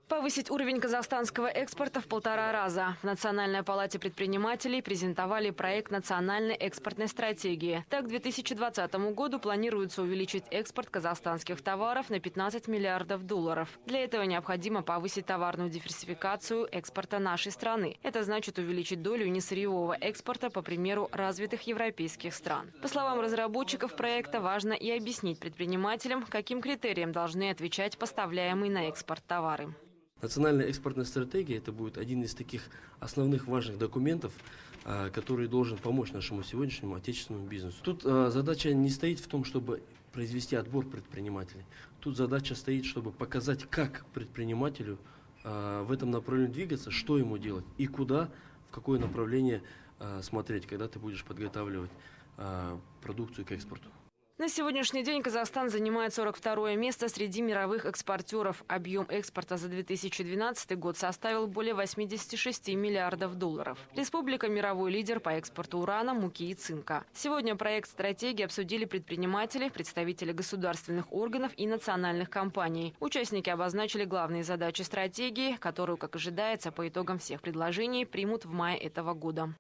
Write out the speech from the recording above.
Повысить уровень казахстанского экспорта в 1,5 раза. В Национальной палате предпринимателей презентовали проект национальной экспортной стратегии. Так, к 2020 году планируется увеличить экспорт казахстанских товаров на 15 миллиардов долларов. Для этого необходимо повысить товарную диверсификацию экспорта нашей страны. Это значит увеличить долю несырьевого экспорта, по примеру развитых европейских стран. По словам разработчиков проекта, важно и объяснить предпринимателям, каким критериям должны отвечать поставляемые на экспорт товары. Национальная экспортная стратегия – это будет один из таких основных важных документов, который должен помочь нашему сегодняшнему отечественному бизнесу. Тут задача не стоит в том, чтобы произвести отбор предпринимателей. Тут задача стоит, чтобы показать, как предпринимателю в этом направлении двигаться, что ему делать и куда, в какое направление смотреть, когда ты будешь подготавливать продукцию к экспорту. На сегодняшний день Казахстан занимает 42-е место среди мировых экспортеров. Объем экспорта за 2012 год составил более 86 миллиардов долларов. Республика – мировой лидер по экспорту урана, муки и цинка. Сегодня проект стратегии обсудили предприниматели, представители государственных органов и национальных компаний. Участники обозначили главные задачи стратегии, которую, как ожидается, по итогам всех предложений примут в мае этого года.